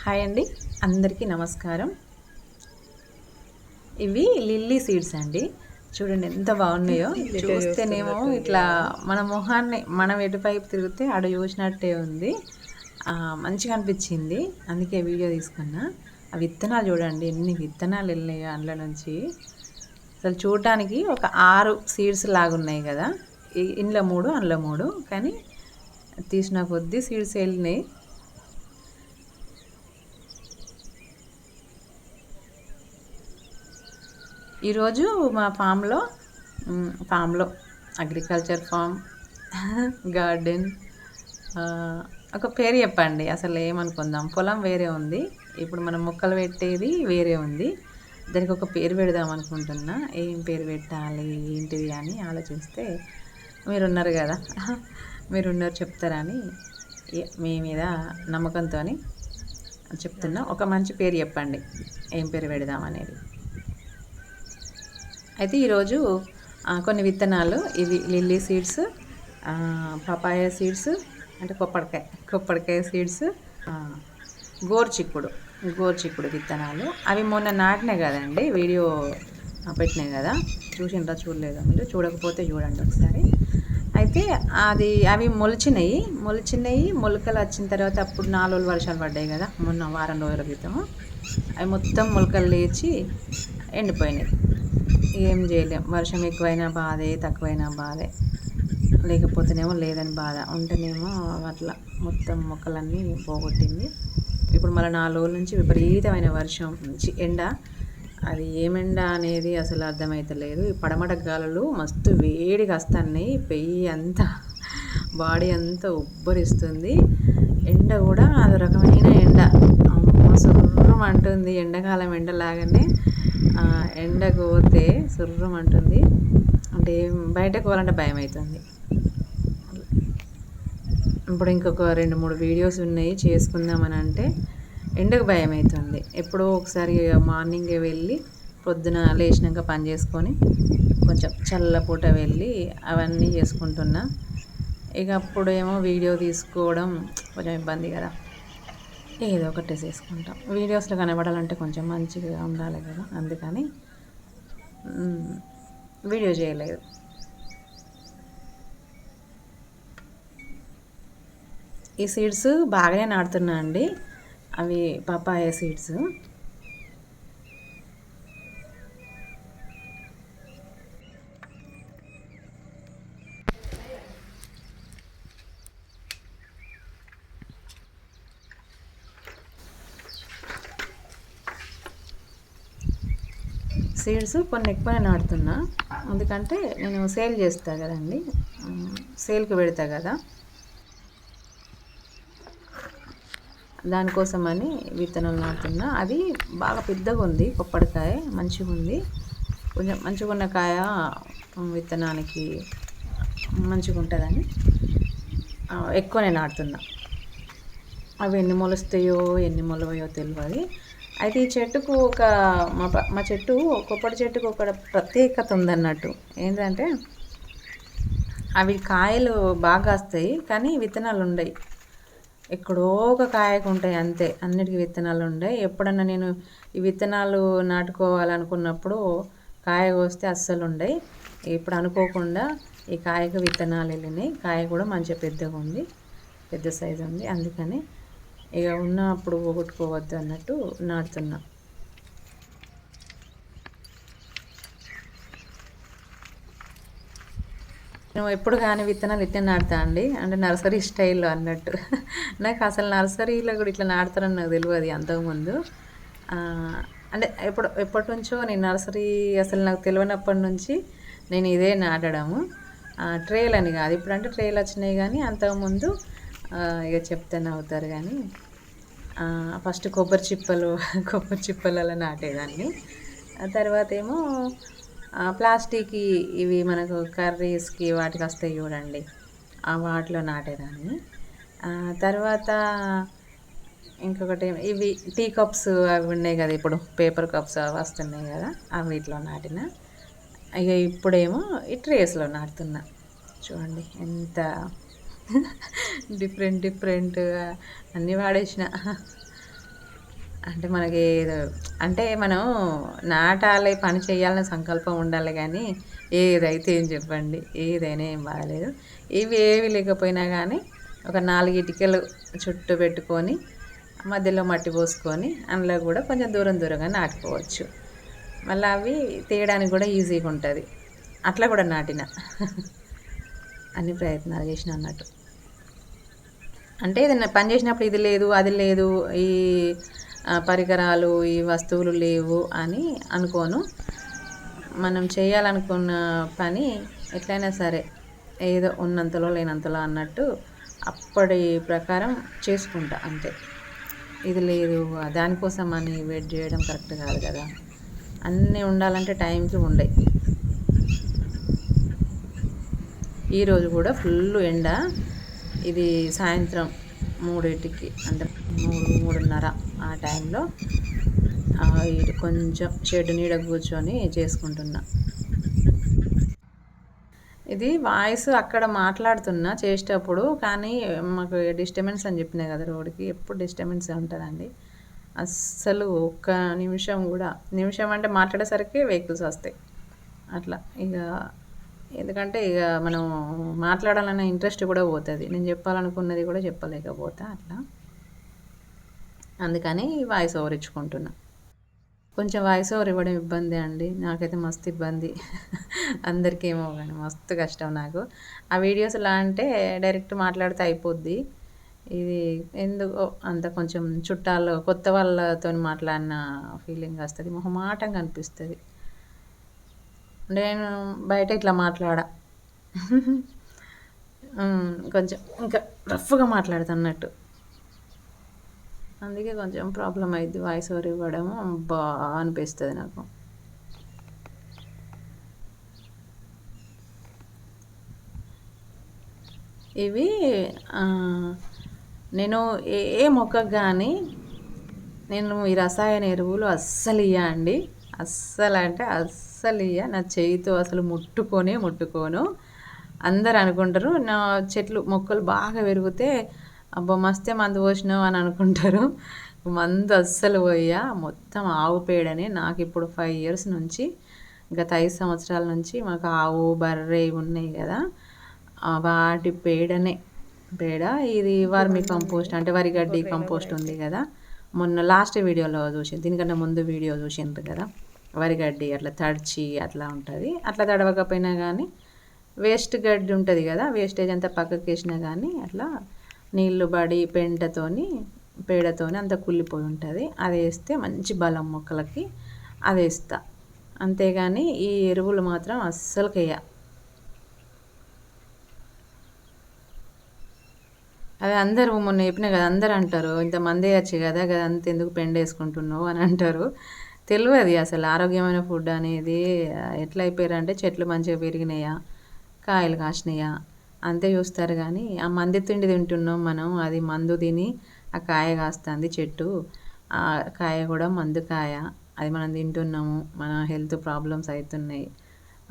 Hi అండి, అందరికీ నమస్కారం. ఇవి లిల్లీ సీడ్స్ అండి. చూడండి ఎంత బాగున్నాయో. చూస్తేనేమో ఇట్లా మన మొహాన్ని మనం ఎటువైపు తిరిగితే ఆడ చూసినట్టే ఉంది. మంచిగా అనిపించింది, అందుకే వీడియో తీసుకున్నా. ఆ విత్తనాలు చూడండి ఎన్ని విత్తనాలు వెళ్ళినాయో అందులో నుంచి. అసలు చూడటానికి ఒక 6 సీడ్స్ లాగా ఉన్నాయి కదా, ఇందులో 3 అందులో 3, కానీ తీసిన కొద్దీ సీడ్స్ వెళ్ళినాయి. ఈరోజు మా ఫామ్లో అగ్రికల్చర్ ఫామ్ గార్డెన్, ఒక పేరు చెప్పండి, అసలు ఏమనుకుందాం. పొలం వేరే ఉంది, ఇప్పుడు మనం మొక్కలు పెట్టేది వేరే ఉంది. దానికి ఒక పేరు పెడదాం అనుకుంటున్నా. ఏం పేరు పెట్టాలి ఏంటిది అని ఆలోచిస్తే మీరున్నారు కదా, మీరున్నారు చెప్తారని మీ మీద నమ్మకంతో చెప్తున్నా. ఒక మంచి పేరు చెప్పండి, ఏం పేరు పెడదాం అనేది. అయితే ఈరోజు కొన్ని విత్తనాలు, ఇవి లిల్లీ సీడ్స్, పపాయ సీడ్స్, అంటే కొప్పడికాయ సీడ్స్, గోర్చిక్కుడు విత్తనాలు. అవి మొన్న నాటినాయి కదండి, వీడియో పెట్టినాయి కదా, చూసిండ్రా చూడలేదా మీరు? చూడకపోతే చూడండి ఒకసారి. అయితే అవి మొలిచినాయి. మొలకలు వచ్చిన తర్వాత అప్పుడు 4 రోజులు వర్షాలు పడ్డాయి కదా, మొన్న వారం రోజుల క్రితము. అవి మొత్తం మొలకలు లేచి ఎండిపోయినాయి. ఏం చేయలేం, వర్షం ఎక్కువైనా బాధే, తక్కువైనా బాధే, లేకపోతేనేమో లేదని బాధ, ఉంటేనేమో అట్లా మొత్తం మొక్కలన్నీ పోగొట్టింది. ఇప్పుడు మళ్ళీ 4 రోజుల నుంచి విపరీతమైన వర్షం, ఎండ. అది ఏమెండ అనేది అసలు అర్థమవుతలేదు. ఈ పడమట గాలులు మస్తు వేడిగా వస్తున్నాయి, పెయ్యి అంతా, బాడీ అంతా ఉబ్బరిస్తుంది. ఎండ కూడా అదో రకమైన ఎండ, సుర్రం అంటుంది. ఎండాకాలం ఎండలాగానే ఎండకు పోతే సుర్రం అంటుంది. అంటే బయటకు పోవాలంటే భయం అవుతుంది. ఇప్పుడు ఇంకొక 2-3 వీడియోస్ ఉన్నాయి చేసుకుందామని అంటే ఎండకు భయం అవుతుంది. ఎప్పుడో ఒకసారి మార్నింగే వెళ్ళి పొద్దున లేచినాక పని చేసుకొని కొంచెం చల్లపూట వెళ్ళి అవన్నీ చేసుకుంటున్నా. ఇక అప్పుడేమో వీడియో తీసుకోవడం కొంచెం ఇబ్బంది కదా, ఏదో ఒకటి చేసుకుంటాం. వీడియోస్లో కనబడాలంటే కొంచెం మంచిగా ఉండాలి కదా, అందుకని వీడియో చేయలేదు. ఈ సీడ్స్ బాగానే నాటుతున్నా అండి, అవి పపాయ సీడ్స్. సీడ్స్ కొన్ని ఎక్కువనే నాటుతున్నా, ఎందుకంటే నేను సేల్ చేస్తా కదండి, సేల్కి పెడతా కదా, దానికోసమని విత్తనాలు నాటుతున్నా. అది బాగా పెద్దగా ఉంది, కొప్పడికాయ మంచిగా ఉంది. కొంచెం మంచిగా ఉన్న కాయ విత్తనానికి మంచిగా ఉంటుందని ఎక్కువనే నాటుతున్నా. అవి ఎన్ని మొలుస్తాయో ఎన్ని మొలవయో తెలియదు. అయితే ఈ చెట్టుకు మా చెట్టు, కొప్పటి చెట్టుకు ఒక ప్రత్యేకత ఉందన్నట్టు. ఏంటంటే అవి కాయలు బాగా వస్తాయి, కానీ విత్తనాలు ఉండయి. ఎక్కడో ఒక కాయకు ఉంటాయి అంతే, అన్నిటికీ విత్తనాలు ఉండయి. ఎప్పుడన్నా నేను ఈ విత్తనాలు నాటుకోవాలనుకున్నప్పుడు కాయ కోస్తే అస్సలు ఉండయి. ఇప్పుడు అనుకోకుండా ఈ కాయకు విత్తనాలు వెళ్ళినాయి. కాయ కూడా మంచిగా పెద్దగా ఉంది, పెద్ద సైజు ఉంది. అందుకని ఇక ఉన్నప్పుడు పోగొట్టుకోవద్దు అన్నట్టు నాటుతున్నా. నేను ఎప్పుడు కానీ విత్తనాలు ఇట్లా నాటుతా అండి, అంటే నర్సరీ స్టైల్లో అన్నట్టు. నాకు అసలు నర్సరీలో కూడా ఇట్లా నాటుతారని నాకు తెలియదు అంతకుముందు. అంటే ఎప్పటి నుంచో నేను నర్సరీ, అసలు నాకు తెలియనప్పటి నుంచి నేను ఇదే నాటడము. ట్రేలు అని కాదు, ఇప్పుడు అంటే ట్రేలు వచ్చినాయి, కానీ అంతకుముందు ఇక చెప్తానే అవుతారు. కానీ ఫస్ట్ కొబ్బరి చిప్పలలో నాటేదాన్ని. ఆ తర్వాత ఏమో ప్లాస్టిక్ ఇవి మనకు కర్రీస్కి వాటికి వస్తాయి చూడండి, వాటిలో నాటేదాన్ని. తర్వాత ఇంకొకటి ఇవి టీ కప్స్ అవి ఉన్నాయి కదా, ఇప్పుడు పేపర్ కప్స్ అవి వస్తున్నాయి కదా, అవి వీటిలో నాటిన. ఇక ఇప్పుడేమో ఈ ట్రేస్లో నాటుతున్నా. చూడండి ఎంత డిఫరెంట్ అన్నీ వాడేసిన. అంటే మనకి అంటే మనం నాటాలి, పని చేయాలనే సంకల్పం ఉండాలి కానీ ఏదైతే ఏం చెప్పండి, ఏదైనా ఏం బాగాలేదు. ఇవి ఏవి లేకపోయినా కానీ ఒక 4 ఇటుకలు చుట్టూ పెట్టుకొని మధ్యలో మట్టి పోసుకొని అందులో కూడా కొంచెం దూరం దూరంగా నాటుకోవచ్చు. మళ్ళీ అవి తీయడానికి కూడా ఈజీగా ఉంటుంది. అట్లా కూడా నాటిన అన్ని ప్రయత్నాలు చేసిన అన్నట్టు. అంటే ఏదైనా పని చేసినప్పుడు ఇది లేదు, అది లేదు, ఈ పరికరాలు, ఈ వస్తువులు లేవు అని అనుకోను. మనం చేయాలనుకున్న పని ఎట్లయినా సరే ఏదో ఉన్నంతలో లేనంతలో అన్నట్టు అప్పటి ప్రకారం చేసుకుంటా అంతే. ఇది లేదు దానికోసం అని వెయిట్ చేయడం కరెక్ట్ కాదు కదా. అన్నీ ఉండాలంటే టైంకి ఉండయి. ఈరోజు కూడా ఫుల్ ఎండ. ఇది సాయంత్రం 3కి అంటే 3:30 ఆ టైంలో ఇది కొంచెం షెడ్ నీడ కూర్చొని చేసుకుంటున్నా. ఇది వాయిస్ అక్కడ మాట్లాడుతున్నా చేసేటప్పుడు, కానీ మాకు డిస్టర్బెన్స్ అని చెప్పినా కదా, రోడ్కి ఎప్పుడు డిస్టర్బెన్స్ ఉంటుందండి. అస్సలు ఒక్క నిమిషం కూడా, నిమిషం అంటే మాట్లాడేసరికి వెహికల్స్ వస్తాయి అట్లా. ఇక ఎందుకంటే ఇక మనం మాట్లాడాలన్న ఇంట్రెస్ట్ కూడా పోతుంది. నేను చెప్పాలనుకున్నది కూడా చెప్పలేకపోతా అట్లా. అందుకని వాయిస్ ఓవర్ ఇచ్చుకుంటున్నా. కొంచెం వాయిస్ ఓవర్ ఇవ్వడం ఇబ్బంది అండి, నాకైతే మస్తు ఇబ్బంది. అందరికీ ఏమో కానీ మస్తు కష్టం నాకు. ఆ వీడియోస్ ఎలా అంటే డైరెక్ట్ మాట్లాడితే అయిపోద్ది. ఇది ఎందుకో అంత కొంచెం చుట్టాలు కొత్త వాళ్ళతో మాట్లాడిన ఫీలింగ్ వస్తుంది, మొహమాటంగా అనిపిస్తుంది. నేను బయట ఇట్లా మాట్లాడా కొంచెం ఇంకా రఫ్గా మాట్లాడుతా అన్నట్టు. అందుకే కొంచెం ప్రాబ్లం అయింది వాయిస్ ఓవర్ ఇవ్వడం బాగా అనిపిస్తుంది నాకు. ఇవి నేను ఏ మొక్కకు కానీ నేను ఈ రసాయన ఎరువులు అస్సలు ఇయ్య అండి. అస్సలు అంటే అస్సలు ఇయ్య. నా చేయితో అసలు ముట్టుకోను. అందరు అనుకుంటారు నా చెట్లు మొక్కలు బాగా పెరిగితే అబ్బా మస్తే మందు పోసినావు అని అనుకుంటారు. మందు అస్సలు పోయా, మొత్తం ఆవు పేడనే. నాకు ఇప్పుడు 5 years నుంచి, గత 5 సంవత్సరాల నుంచి మాకు ఆవు బర్రె ఉన్నాయి కదా, వాటి పేడనే. ఇది వర్మి కంపోస్ట్ అంటే వరి గడ్డి కంపోస్ట్ ఉంది కదా, మొన్న లాస్ట్ వీడియోలో దీనికన్నా ముందు వీడియో చూసిండ్రు కదా, వరి గడ్డి అట్లా తడిచి అట్లా ఉంటుంది. అట్లా తడవకపోయినా కానీ వేస్ట్ గడ్డి ఉంటుంది కదా, వేస్టేజ్ అంతా పక్కకి వేసినా కానీ అట్లా నీళ్ళు పడి పేడతోని అంత కుళ్ళిపోయి ఉంటుంది. అది వేస్తే మంచి బలం మొక్కలకి, అది వేస్తా. అంతేగాని ఈ ఎరువులు మాత్రం అస్సలు వేయ. అదే అందరూ మొన్న చెప్పినా కదా, అందరు అంటారు ఇంతమంది వేయచ్చు కదా, అంత ఎందుకు పెండ వేసుకుంటున్నావు అని అంటారు. తెలియదు అసలు ఆరోగ్యమైన ఫుడ్ అనేది ఎట్లా అయిపోయారంటే చెట్లు మంచిగా పెరిగినాయా, కాయలు కాసినాయా అంతే చూస్తారు. కానీ ఆ మంది తిండి తింటున్నాం మనం, అది మందు తిని ఆ కాయ కాస్తుంది చెట్టు, ఆ కాయ కూడా మందు కాయ, అది మనం తింటున్నాము, మన హెల్త్ ప్రాబ్లమ్స్ అవుతున్నాయి,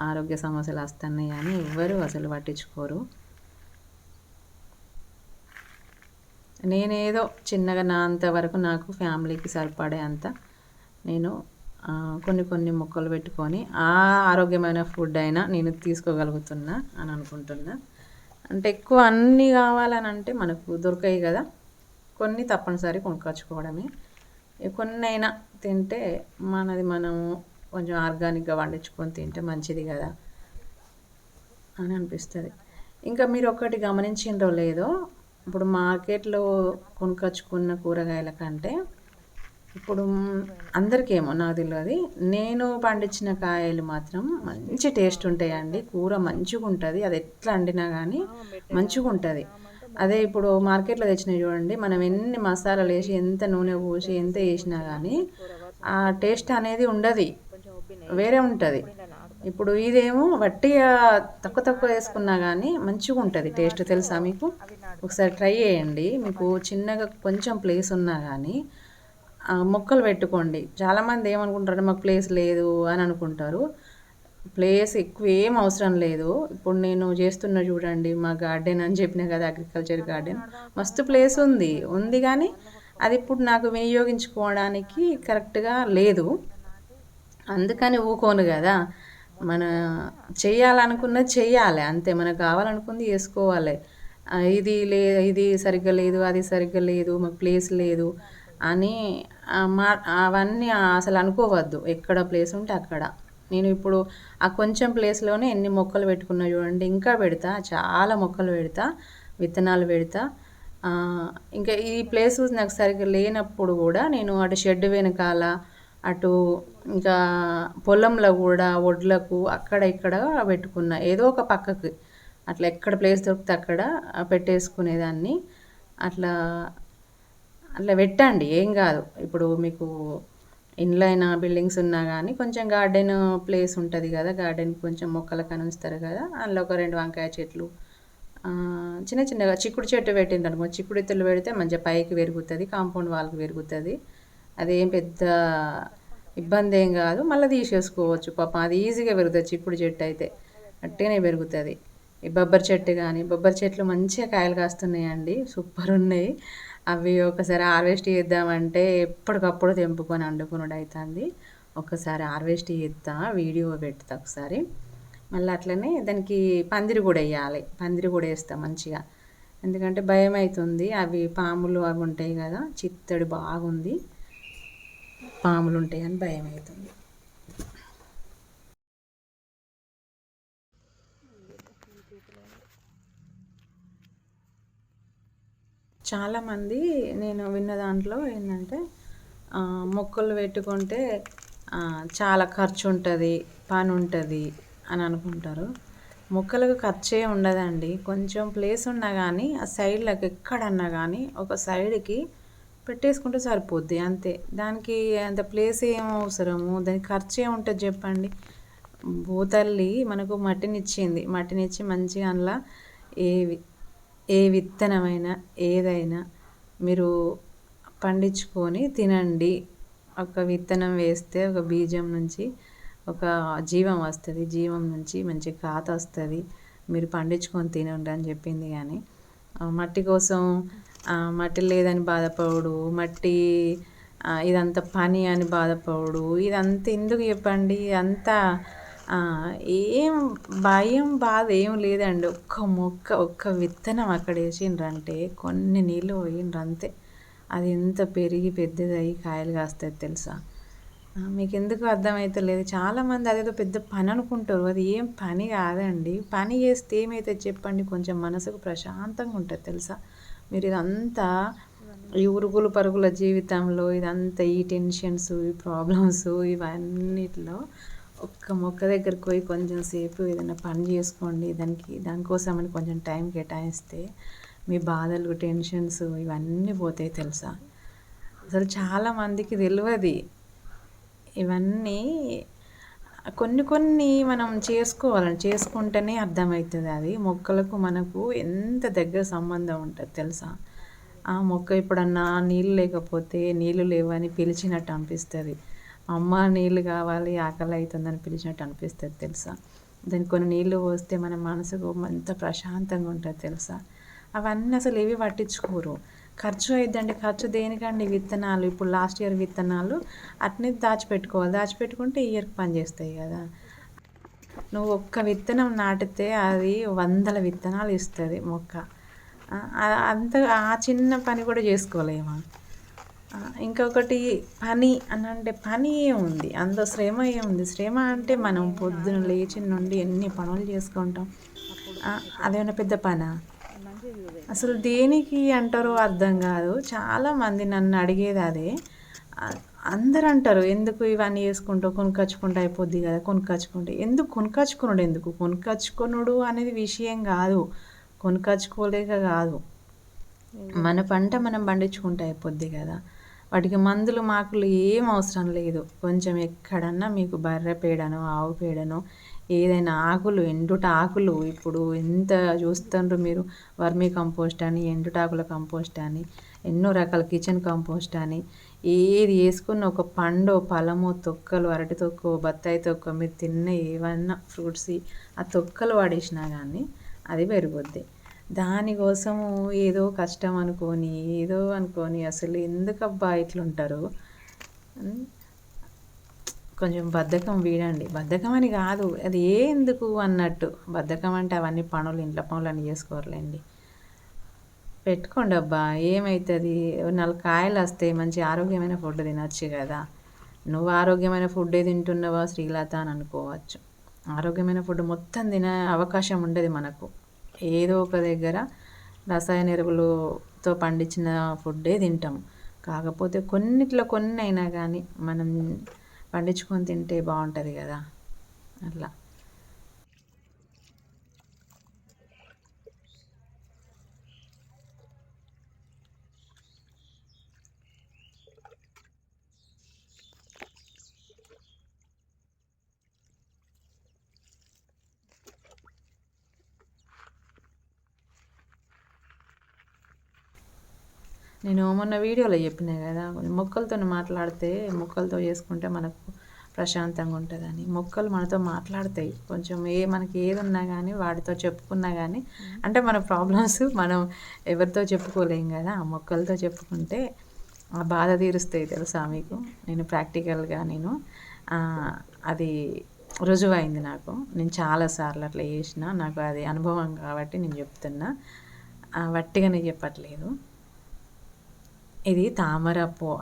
ఆరోగ్య సమస్యలు వస్తున్నాయి అని ఎవ్వరూ అసలు పట్టించుకోరు. నేనేదో చిన్నగా నా అంతవరకు నాకు ఫ్యామిలీకి సరిపడే అంత నేను కొన్ని మొక్కలు పెట్టుకొని ఆ ఆరోగ్యమైన ఫుడ్ అయినా నేను తీసుకోగలుగుతున్నా అని అనుకుంటున్నా. అంటే ఎక్కువ అన్నీ కావాలని అంటే మనకు దొరకాయి కదా, కొన్ని తప్పనిసరి కొనుక్కొచ్చుకోవడమే. కొన్ని అయినా తింటే మనది మనము కొంచెం ఆర్గానిక్గా పండించుకొని తింటే మంచిది కదా అని అనిపిస్తుంది. ఇంకా మీరు ఒక్కటి గమనించిండ్రో లేదో, ఇప్పుడు మార్కెట్లో కొనుక్కొచ్చుకున్న కూరగాయల కంటే ఇప్పుడు అందరికేమో నాకు తెలియదు, నేను పండించిన కాయలు మాత్రం మంచి టేస్ట్ ఉంటాయండి. కూర మంచిగా ఉంటుంది, అది ఎట్లా వండినా కానీ మంచిగా ఉంటుంది. అదే ఇప్పుడు మార్కెట్లో తెచ్చినవి చూడండి, మనం ఎన్ని మసాలాలు వేసి ఎంత నూనె పోసి ఎంత వేసినా కానీ ఆ టేస్ట్ అనేది ఉండదు, వేరే ఉంటుంది. ఇప్పుడు ఇదేమో వట్టిగా తక్కువ వేసుకున్నా కానీ మంచిగా ఉంటుంది టేస్ట్, తెలుసా మీకు? ఒకసారి ట్రై చేయండి. మీకు చిన్నగా కొంచెం ప్లేస్ ఉన్నా కానీ మొక్కలు పెట్టుకోండి. చాలామంది ఏమనుకుంటారు, మాకు ప్లేస్ లేదు అని అనుకుంటారు. ప్లేస్ ఎక్కువ ఏం అవసరం లేదు. ఇప్పుడు నేను చేస్తున్నా చూడండి, మా గార్డెన్ అని చెప్పినా కదా, అగ్రికల్చర్ గార్డెన్, మస్తు ప్లేస్ ఉంది కానీ అది ఇప్పుడు నాకు వినియోగించుకోవడానికి కరెక్ట్గా లేదు. అందుకని ఊకోను కదా. మన చెయ్యాలనుకున్నది చెయ్యాలి అంతే. మనకు కావాలనుకుంది చేసుకోవాలి. ఇది ఇది సరిగ్గా లేదు, అది సరిగ్గా లేదు, మాకు ప్లేస్ లేదు అని మా అవన్నీ అసలు అనుకోవద్దు. ఎక్కడ ప్లేస్ ఉంటే అక్కడ. నేను ఇప్పుడు ఆ కొంచెం ప్లేస్లోనే ఎన్ని మొక్కలు పెట్టుకున్నా చూడండి. ఇంకా పెడతా, చాలా మొక్కలు పెడతా, విత్తనాలు పెడతా. ఇంకా ఈ ప్లేస్ నాకు సరిగ్గా లేనప్పుడు కూడా నేను అటు షెడ్ వెనకాల, అటు ఇంకా పొలంలో కూడా ఒడ్లకు అక్కడ ఇక్కడ పెట్టుకున్నా. ఏదో ఒక పక్కకి అట్లా ఎక్కడ ప్లేస్ దొరికితే అక్కడ పెట్టేసుకునేదాన్ని. అట్లా అట్లా పెట్టండి, ఏం కాదు. ఇప్పుడు మీకు ఇండ్లు అయినా బిల్డింగ్స్ ఉన్నా కానీ కొంచెం గార్డెన్ ప్లేస్ ఉంటుంది కదా, గార్డెన్ కొంచెం మొక్కలు కానీ ఉంచుతారు కదా, అందులో ఒక 2 వంకాయ చెట్లు, చిన్న చిన్నగా చిక్కుడు చెట్టు పెట్టింది అనుకో, చిక్కుడు ఇత్తులు పెడితే మంచిగా పైకి పెరుగుతుంది, కాంపౌండ్ వాళ్ళకి పెరుగుతుంది. అదేం పెద్ద ఇబ్బంది ఏం కాదు. మళ్ళీ తీసేసుకోవచ్చు పాపం, అది ఈజీగా పెరుగుతుంది. చిక్కుడు చెట్టు అయితే అట్టేనే పెరుగుతుంది. ఈ బొబ్బరి చెట్టు కానీ, బొబ్బరి చెట్లు మంచిగా కాయలు కాస్తున్నాయండి, సూపర్ ఉన్నాయి. అవి ఒకసారి హార్వెస్ట్ చేద్దామంటే ఎప్పటికప్పుడు తెంపుకొని వండుకునుడు అవుతుంది. ఒకసారి హార్వెస్ట్ చేస్తా, వీడియో పెడతా ఒకసారి. మళ్ళీ అట్లనే దానికి పందిరి కూడా వేయాలి, పందిరి కూడా వేస్తా మంచిగా. ఎందుకంటే భయం అవుతుంది, అవి పాములు అవి ఉంటాయి కదా, చిత్తడి బాగుంది, పాములు ఉంటాయి అని భయం అవుతుంది. చాలామంది నేను విన్న దాంట్లో ఏంటంటే మొక్కలు పెట్టుకుంటే చాలా ఖర్చు ఉంటుంది, పని ఉంటుంది అని అనుకుంటారు. మొక్కలకు ఖర్చే ఉండదండి. కొంచెం ప్లేస్ ఉన్నా కానీ ఆ సైడ్లకు ఎక్కడన్నా కానీ ఒక సైడ్కి పెట్టేసుకుంటే సరిపోద్ది అంతే. దానికి అంత ప్లేస్ ఏం అవసరము, దానికి ఖర్చు ఏముంటుంది చెప్పండి. భూతల్లి మనకు మట్టినిచ్చింది, మట్టినిచ్చి మంచిగా అందులో ఏవి ఏ విత్తనమైనా ఏదైనా మీరు పండించుకొని తినండి. ఒక విత్తనం వేస్తే ఒక బీజం నుంచి ఒక జీవం వస్తుంది, జీవం నుంచి మంచి ఖాత వస్తుంది, మీరు పండించుకొని తినండి అని చెప్పింది. కానీ మట్టి కోసం మట్టి లేదని బాధపడు, మట్టి ఇదంతా పని అని బాధపడు, ఇదంతా ఎందుకు చెప్పండి. అంతా ఏం భయం బాధ ఏం లేదండి. ఒక్క మొక్క ఒక్క విత్తనం అక్కడ వేసిండ్రంటే కొన్ని నీళ్ళు పోయిండ్రు అంతే, అది ఎంత పెరిగి పెద్దదయ్యి కాయలు కాస్తుంది తెలుసా. మీకు ఎందుకు అర్థమవుతలేదు. చాలామంది అదేదో పెద్ద పని అనుకుంటారు, అది ఏం పని కాదండి. పని చేస్తే ఏమవుతుంది చెప్పండి, కొంచెం మనసుకు ప్రశాంతంగా ఉంటుంది తెలుసా. మీరు ఇదంతా ఈ ఉరుగులు పరుగుల జీవితంలో ఇదంతా ఈ టెన్షన్స్, ఈ ప్రాబ్లమ్స్, ఇవన్నిటిలో ఒక్క మొక్క దగ్గరికి పోయి కొంచెం సేపు ఏదైనా పని చేసుకోండి. దానికోసమని కొంచెం టైం కేటాయిస్తే మీ బాధలు, టెన్షన్స్ ఇవన్నీ పోతాయి తెలుసా. అసలు చాలామందికి తెలియదు ఇవన్నీ. కొన్ని కొన్ని మనం చేసుకుంటేనే అర్థమవుతుంది. అది మొక్కలకు మనకు ఎంత దగ్గర సంబంధం ఉంటుంది తెలుసా. ఆ మొక్క ఎప్పుడన్నా నీళ్ళు లేకపోతే నీళ్ళు లేవని పిలిచినట్టు అనిపిస్తుంది. అమ్మ నీళ్ళు కావాలి, ఆకలి అవుతుందని పిలిచినట్టు అనిపిస్తుంది తెలుసా. దానికి కొన్ని నీళ్ళు పోస్తే మన మనసుకు ఎంత ప్రశాంతంగా ఉంటుంది తెలుసా. అవన్నీ అసలు ఏవి పట్టించుకోరు. ఖర్చు అయిద్దండి, ఖర్చు దేనికండి. విత్తనాలు ఇప్పుడు లాస్ట్ ఇయర్ విత్తనాలు అట్నే దాచిపెట్టుకోవాలి, దాచిపెట్టుకుంటే ఈ ఇయర్కి పని చేస్తాయి కదా. నువ్వు ఒక్క విత్తనం నాటితే అది 100 విత్తనాలు ఇస్తుంది మొక్క. అంత ఆ చిన్న పని కూడా చేసుకోలేమా. ఇంకొకటి పని అని అంటే పని ఏముంది, అందులో శ్రమ ఏముంది. శ్రమ అంటే మనం పొద్దున లేచిన నుండి ఎన్ని పనులు చేసుకుంటాం, అదేమైనా పెద్ద పనా. అసలు దేనికి అంటారో అర్థం కాదు. చాలామంది నన్ను అడిగేది అదే. అందరు అంటారు ఎందుకు ఇవన్నీ చేసుకుంటావు, కొనుక్కొచ్చుకుంటూ అయిపోద్ది కదా, కొనుక్కొచ్చుకుంటే ఎందుకు, కొనుక్కొచ్చుకున్నాడు ఎందుకు, కొనుక్కొచ్చుకున్నాడు అనేది విషయం కాదు, కొనుక్కొచ్చుకోలేక కాదు. మన పంట మనం పండించుకుంటే అయిపోద్ది కదా. వాటికి మందులు మాకులు ఏం అవసరం లేదు. కొంచెం ఎక్కడన్నా మీకు బర్రె పేడనో ఆవు పేడనో ఏదైనా ఆకులు, ఎండుట ఆకులు ఇప్పుడు ఎంత చూస్తుండ్రు మీరు, వర్మీ కంపోస్ట్ అని, ఎండుటాకుల కంపోస్ట్ అని, ఎన్నో రకాల కిచెన్ కంపోస్ట్ అని, ఏది వేసుకున్న ఒక పండు పழమో తొక్కలు, అరటి తొక్కో బత్తాయి తొక్క మీరు తిన్న ఏమన్నా ఫ్రూట్స్ ఆ తొక్కలు పడేసినా కానీ అది పెరుగుద్ది. దానికోసము ఏదో కష్టం అనుకోని, ఏదో అనుకోని అసలు ఎందుకబ్బా ఇట్లుంటారు? హ్మ్. కొంచెం బద్ధకం వీడండి. బద్ధకం అని కాదు. అది ఎందుకు అన్నట్టు. బద్ధకం అంటే అవన్నీ పనులు, ఇంట్లో పనులన్నీ చేసుకోరులేండి. పెట్టుకోండబ్బా! ఏమైతది? 4 కాయలొస్తాయి. మంచి ఆరోగ్యమైన ఫుడ్ తినొచ్చు గదా! నువ్వు ఆరోగ్యమైన ఫుడ్డే తింటున్నావా శ్రీలత అని అనుకోవచ్చు. ఆరోగ్యమైన ఫుడ్ మొత్తం తినే అవకాశం ఉండదు మనకు. ఏదో ఒక దగ్గర రసాయన ఎరువులతో పండించిన ఫుడ్డే తింటాం. కాకపోతే కొన్నిట్లో కొన్నైనా గానీ మనం పండించుకొని తింటే బావుంటది గదా! అట్లా. నేను మొన్న వీడియోలో చెప్పినా కదా, మొక్కలతో మాట్లాడితే మొక్కలతో చేసుకుంటే మనకు ప్రశాంతంగా ఉంటుందని. మొక్కలు మనతో మాట్లాడతాయి. కొంచెం మనకి ఏది ఉన్నా కానీ వాటితో చెప్పుకున్నా కానీ, అంటే మన ప్రాబ్లమ్స్ మనం ఎవరితో చెప్పుకోలేం కదా, ఆ మొక్కలతో చెప్పుకుంటే ఆ బాధ తీరుస్తాయి. తెలుసా మీకు? నేను ప్రాక్టికల్గా అది రుజువైంది నాకు. నేను చాలాసార్లు అట్లా చేసిన, నాకు అది అనుభవం కాబట్టి నేను చెప్తున్నా, వట్టిగా నేను చెప్పట్లేదు. ఇది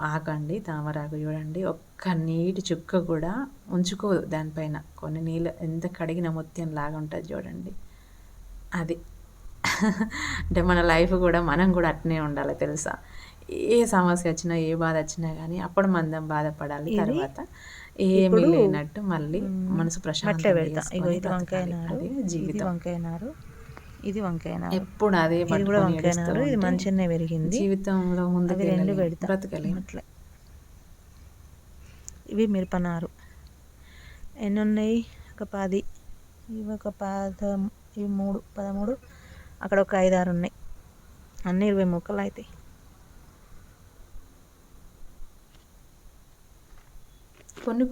ఆకండి. తామరాకు చూడండి, ఒక్క నీటి చుక్క కూడా ఉంచుకోదు దానిపైన. కొన్ని నీళ్ళు ఎంత కడిగిన ముత్యం లాగా ఉంటుంది చూడండి. అది అంటే మన లైఫ్ కూడా మనం కూడా అట్నే ఉండాలి తెలుసా. ఏ సమస్య వచ్చినా, ఏ బాధ వచ్చినా కానీ అప్పుడు మనం బాధపడాలి. తర్వాత ఏమీ లేనట్టు మళ్ళీ మనసు ప్రశాంతంగా చేసుకొని బ్రతకాలి. అది జీవితం. ఇది వంకాయ నారు, ఎప్పుడు అదే ఇది కూడా వంకాయ నారు. ఇది మంచిగానే పెరిగింది. జీవితంలో ముందుకు రెండు పెడతా బ్రతకలేము. అట్లా. ఇవి మిరపనారు. ఎన్ని ఉన్నాయి? ఒక 10, ఇవి ఒక 10, ఇవి 3, 13, అక్కడ ఒక 5, 6 ఉన్నాయి. అన్నీ 20 మొక్కలు అవుతాయి.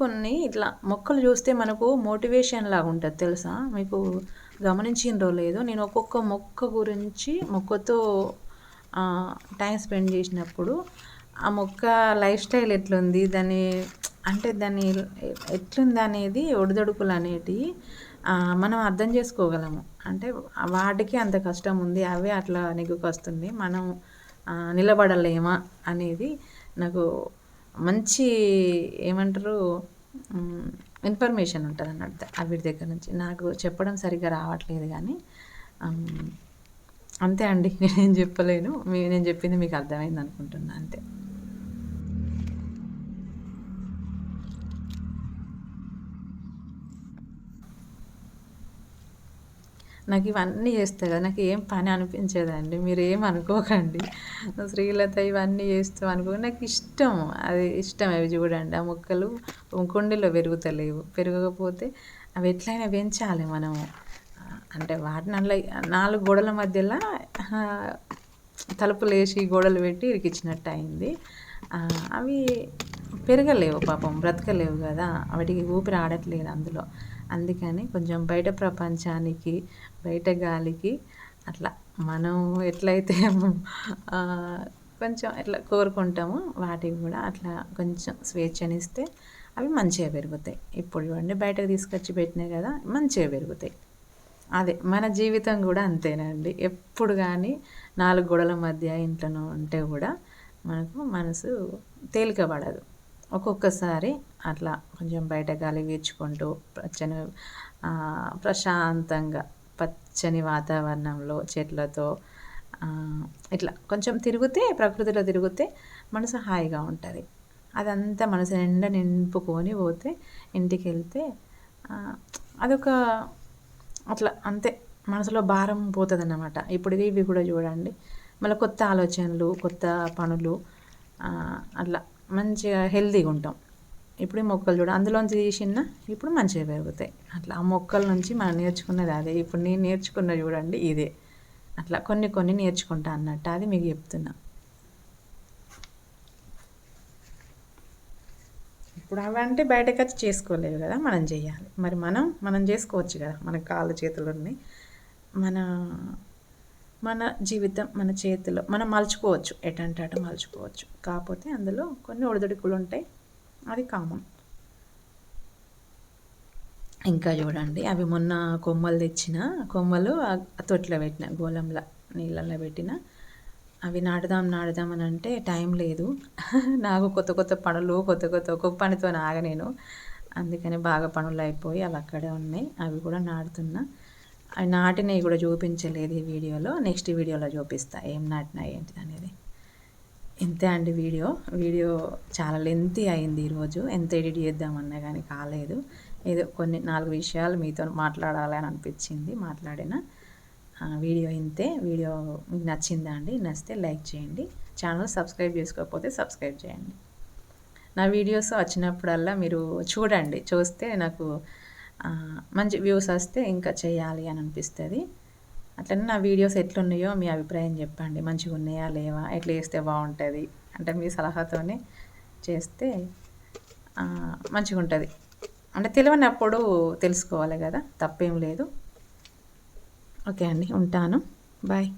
కొన్ని ఇట్లా మొక్కలు చూస్తే మనకు మోటివేషన్ లాగా ఉంటుంది తెలుసా. మీకు గమనించిండ్రో లేదో, నేను ఒక్కొక్క మొక్క గురించి మొక్కతో టైం స్పెండ్ చేసినప్పుడు ఆ మొక్క లైఫ్ స్టైల్ ఎట్లుంది, దాన్ని ఎట్లుంది అనేది, ఒడిదొడుకులు అనేటివి మనం అర్థం చేసుకోగలము. అంటే వాటికి అంత కష్టం ఉంది, అవే అట్లా నెగ్గుకొస్తుంది, మనం నిలబడలేమా అనేది నాకు మంచి ఏమంటారు ఇన్ఫర్మేషన్ ఉంటుంది అన్నట్టు వీటి దగ్గర నుంచి. నాకు చెప్పడం సరిగ్గా రావట్లేదు కానీ అంతే అండి. నేనేం చెప్పలేను. నేను చెప్పింది మీకు అర్థమైంది అనుకుంటున్నా, అంతే. నాకు ఇవన్నీ చేస్తా కదా, నాకు ఏం పని అనిపించేదండి, మీరు ఏం అనుకోకండి. శ్రీలత ఇవన్నీ చేస్తాం అనుకో, నాకు ఇష్టం, అది ఇష్టం. అవి చూడండి, ఆ మొక్కలు కుండీలో పెరుగుతలేవు, పెరగకపోతే అవి ఎట్లయినా పెంచాలి మనము. అంటే వాటిని అట్లా 4 గోడల మధ్యలో తలుపులు వేసి గోడలు పెట్టి ఇరికిచ్చినట్టు అయింది. అవి పెరగలేవు పాపం, బ్రతకలేవు కదా, వాటికి ఊపిరి ఆడట్లేదు అందులో. అందుకని కొంచెం బయట ప్రపంచానికి, బయట గాలికి అట్లా మనం ఎట్లయితే కొంచెం ఎట్లా కోరుకుంటామో వాటికి కూడా అట్లా కొంచెం స్వేచ్ఛనిస్తే అవి మంచిగా పెరుగుతాయి. ఇప్పుడు చూడండి, బయటకు తీసుకొచ్చి పెట్టినాయి కదా, మంచిగా పెరుగుతాయి. అదే మన జీవితం కూడా అంతేనండి. ఎప్పుడు కానీ 4 గోడల మధ్య ఇంట్లోనూ ఉంటే కూడా మనకు మనసు తేలిక పడదు. ఒక్కొక్కసారి అట్లా కొంచెం బయట గాలి పీల్చుకుంటూ ప్రశాంతంగా పచ్చని వాతావరణంలో చెట్లతో ఇట్లా కొంచెం తిరిగితే, ప్రకృతిలో తిరిగితే మనసు హాయిగా ఉంటుంది. అదంతా మనసు నిండా నింపుకొని పోతే ఇంటికి వెళ్తే అదొక అట్లా అంతే, మనసులో భారం పోతుంది అన్నమాట. ఇప్పుడు ఇవి కూడా చూడండి, మళ్ళీ కొత్త ఆలోచనలు, కొత్త పనులు, అట్లా మంచిగా హెల్తీగా ఉంటాం. ఇప్పుడు ఈ మొక్కలు చూడ, అందులోంచి తీసిన ఇప్పుడు మంచిగా పెరుగుతాయి. అట్లా ఆ మొక్కల నుంచి మనం నేర్చుకున్నది అదే. ఇప్పుడు నేను నేర్చుకున్న చూడండి ఇదే. అట్లా కొన్ని నేర్చుకుంటా అన్నట్టు, అది మీకు చెప్తున్నా. ఇప్పుడు అవంటే బయటకు వచ్చి చేసుకోలేవు కదా, మనం చేయాలి. మరి మనం చేసుకోవచ్చు కదా, మన కాళ్ళు చేతులు ఉన్నాయి. మన మన జీవితం మన చేతిలో మనం మలుచుకోవచ్చు, ఎటంటే అటు మలుచుకోవచ్చు. కాకపోతే అందులో కొన్ని ఒడిదుడుకులు ఉంటాయి, అది కామన్. ఇంకా చూడండి, అవి మొన్న కొమ్మలు తెచ్చిన కొమ్మలు తొట్టిలో పెట్టిన, గోళంలో నీళ్ళల్లో పెట్టిన. అవి నాటుదాం అని అంటే టైం లేదు. నాకు కొత్త కొత్త పనులు, ఒక్కొక్క పనితో ఆగ నేను. అందుకని బాగా పనులు అయిపోయి అవి అక్కడే ఉన్నాయి. అవి కూడా నాటుతున్నా. అవి నాటినవి కూడా చూపించలేదు ఈ వీడియోలో. నెక్స్ట్ వీడియోలో చూపిస్తా ఏం నాటినా ఏంటిది అనేది. ఇంతే అండి వీడియో చాలా లెంతీ అయింది ఈరోజు. ఎంత ఎడిట్ చేద్దామన్నా కానీ కాలేదు. ఏదో కొన్ని 4 విషయాలు మీతో మాట్లాడాలని అనిపించింది, మాట్లాడిన. వీడియో ఇంతే. వీడియో మీకు నచ్చిందా అండి? నచ్చితే లైక్ చేయండి. ఛానల్ సబ్స్క్రైబ్ చేసుకోకపోతే సబ్స్క్రైబ్ చేయండి. నా వీడియోస్ వచ్చినప్పుడల్లా మీరు చూడండి. చూస్తే నాకు మంచి వ్యూస్ వస్తే ఇంకా చేయాలి అని అనిపిస్తుంది. అట్లనే నా వీడియోస్ ఎట్లున్నాయో మీ అభిప్రాయం చెప్పండి. మంచిగా ఉన్నాయా లేవా, ఎట్లా చేస్తే బాగుంటుంది అంటే మీ సలహాతోనే చేస్తే మంచిగా ఉంటుంది. అంటే తెలియనప్పుడు తెలుసుకోవాలి కదా, తప్పేం లేదు. ఓకే అండి, ఉంటాను. బాయ్.